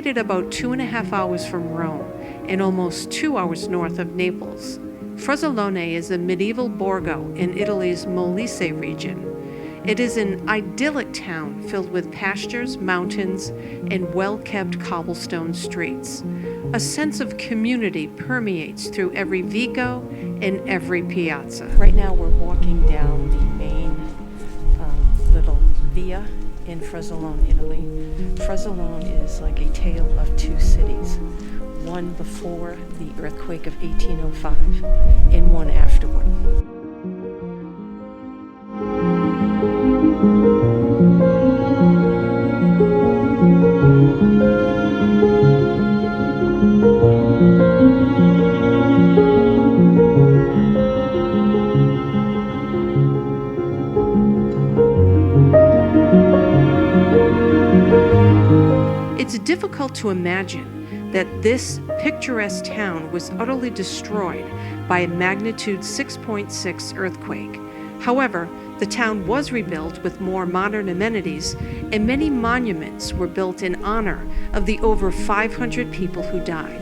Located about 2.5 hours from Rome and almost 2 hours north of Naples, Frosolone is a medieval borgo in Italy's Molise region. It is an idyllic town filled with pastures, mountains, and well-kept cobblestone streets. A sense of community permeates through every vico and every piazza. Right now we're walking down the main little via in Frosolone, Italy. Frosolone is like a tale of two cities, one before the earthquake of 1805 and one afterward. It's difficult to imagine that this picturesque town was utterly destroyed by a magnitude 6.6 earthquake. However, the town was rebuilt with more modern amenities, and many monuments were built in honor of the over 500 people who died.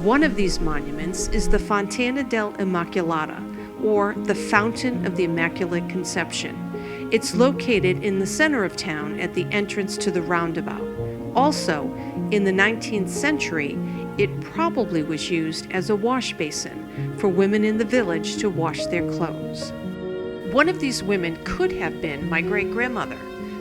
One of these monuments is the Fontana dell'Immacolata, or the Fountain of the Immaculate Conception. It's located in the center of town at the entrance to the roundabout. Also, in the 19th century, it probably was used as a wash basin for women in the village to wash their clothes. One of these women could have been my great-grandmother.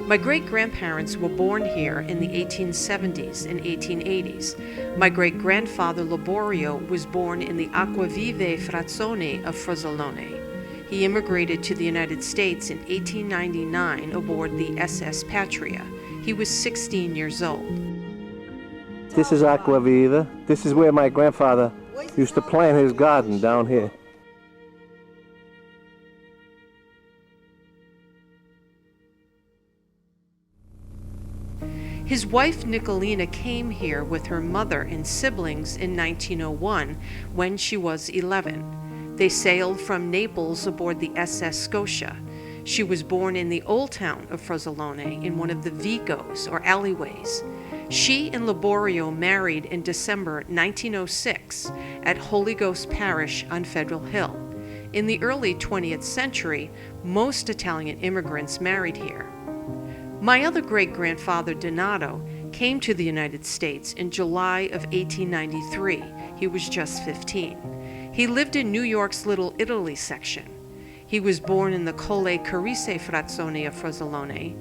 My great-grandparents were born here in the 1870s and 1880s. My great-grandfather Laborio was born in the Acquavive frazione of Frosolone. He immigrated to the United States in 1899 aboard the SS Patria. He was 16 years old. This is Acquaviva. This is where my grandfather used to plant his garden down here. His wife Nicolina came here with her mother and siblings in 1901 when she was 11. They sailed from Naples aboard the SS Scotia. She was born in the old town of Frosolone in one of the vicos, or alleyways. She and Laborio married in December 1906 at Holy Ghost Parish on Federal Hill. In the early 20th century, most Italian immigrants married here. My other great-grandfather, Donato, came to the United States in July of 1893. He was just 15. He lived in New York's Little Italy section. He was born in the Colle Carise frazione of Frosolone.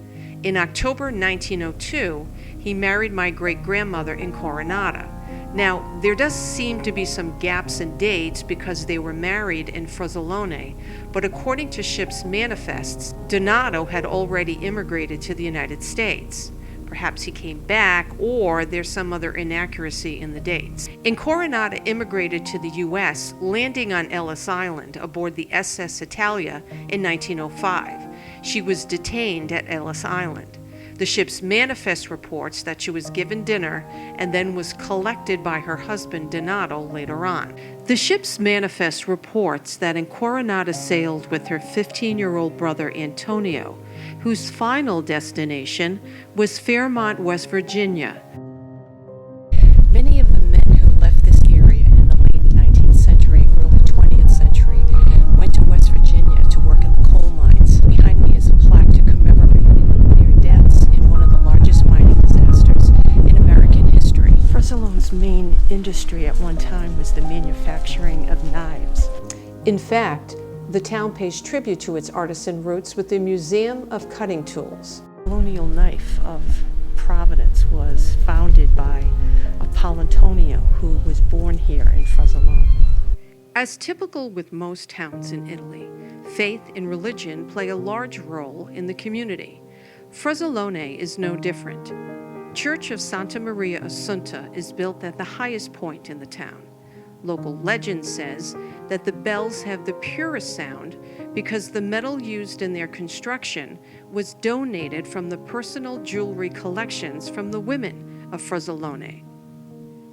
In October 1902, he married my great-grandmother in Coronata. Now, there does seem to be some gaps in dates because they were married in Frosolone, but according to ship's manifests, Donato had already immigrated to the United States. Perhaps he came back, or there's some other inaccuracy in the dates. In Coronata immigrated to the U.S., landing on Ellis Island aboard the SS Italia in 1905. She was detained at Ellis Island. The ship's manifest reports that she was given dinner and then was collected by her husband Donato later on. The ship's manifest reports that in Coronata sailed with her 15-year-old brother Antonio, whose final destination was Fairmont, West Virginia. Many of the men who left this area in the late 19th century, early 20th century went to West Virginia to work in the coal mines. Behind me is a plaque to commemorate their deaths in one of the largest mining disasters in American history. Frosolone's main industry at one time was the manufacturing of knives. In fact, the town pays tribute to its artisan roots with the Museum of Cutting Tools. The colonial knife of Providence was founded by Apolontonio, who was born here in Frosolone. As typical with most towns in Italy, faith and religion play a large role in the community. Frosolone is no different. Church of Santa Maria Assunta is built at the highest point in the town. Local legend says that the bells have the purest sound because the metal used in their construction was donated from the personal jewelry collections from the women of Frosolone.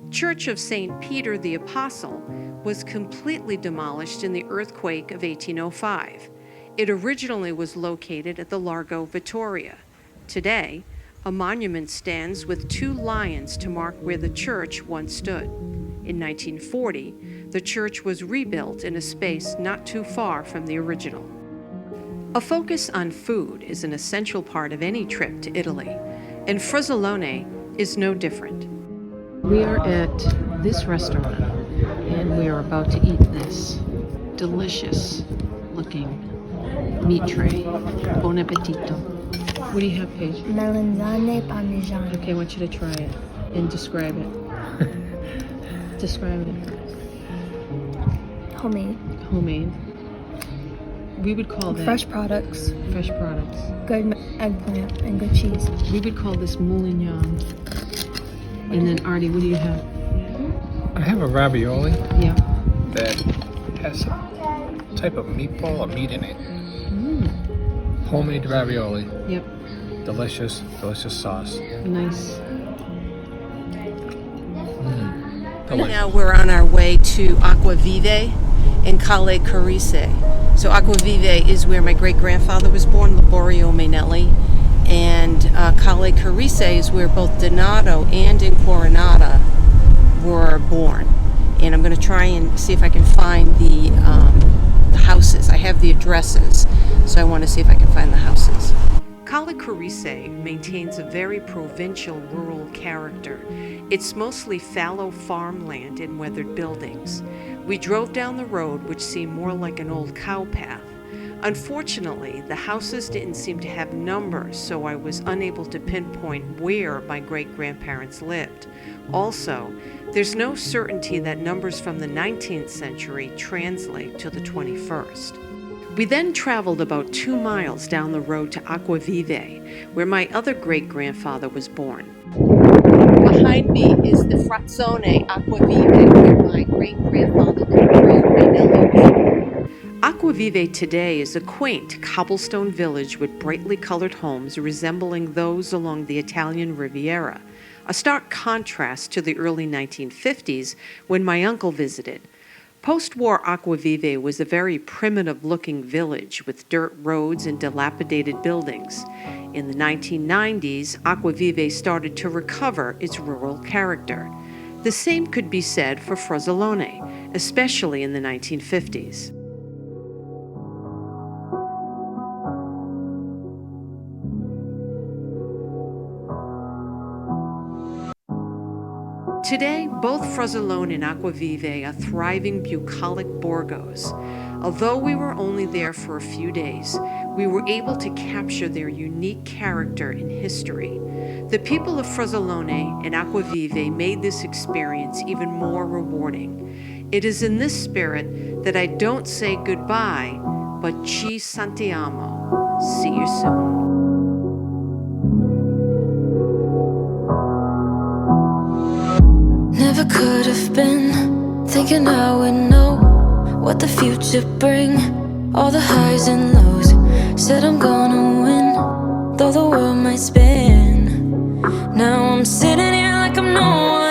Church of St. Peter the Apostle was completely demolished in the earthquake of 1805. It originally was located at the Largo Vittoria. Today, A monument stands with 2 lions to mark where the church once stood. In 1940, the church was rebuilt in a space not too far from the original. A focus on food is an essential part of any trip to Italy, and Frosolone is no different. We are at this restaurant, and we are about to eat this delicious looking meat tray. Buon appetito. What do you have, Paige? Melanzane parmesan. Okay, I want you to try it and describe it. Describe it. Homemade. Homemade. We would call that Fresh products. fresh products. Good eggplant and good cheese. We would call this moulignon. And then Artie, what do you have? I have a ravioli Yeah. that has some type of meatball or meat in it. Mm. Homemade ravioli. Yep. Delicious, delicious sauce. Nice. Delicious. Now we're on our way to Acquavive in Calle Carise. So Acquavive is where my great-grandfather was born, Laborio Mainelli, and Calle Carise is where both Donato and Incoronata were born. And I'm going to try and see if I can find the houses. I have the addresses, so I want to see if I can find the houses. Calle Carise maintains a very provincial rural character. It's mostly fallow farmland and weathered buildings. We drove down the road, which seemed more like an old cow path. Unfortunately, the houses didn't seem to have numbers, so I was unable to pinpoint where my great-grandparents lived. Also, there's no certainty that numbers from the 19th century translate to the 21st. We then traveled about 2 miles down the road to Acquavive, where my other great-grandfather was born. Behind me is the Frosolone Acquavive, where my great-grandfather Mainelli was born. Acquavive today is a quaint cobblestone village with brightly colored homes resembling those along the Italian Riviera, a stark contrast to the early 1950s when my uncle visited. Post-war Acquavive was a very primitive-looking village with dirt roads and dilapidated buildings. In the 1990s, Acquavive started to recover its rural character. The same could be said for Frosolone, especially in the 1950s. Today, both Frosolone and Acquavive are thriving bucolic borgos. Although we were only there for a few days, we were able to capture their unique character in history. The people of Frosolone and Acquavive made this experience even more rewarding. It is in this spirit that I don't say goodbye, but ci sentiamo. See you soon. Never could have been thinking I would know what the future bring. All the highs and lows, said I'm gonna win, though the world might spin. Now I'm sitting here like I'm no one.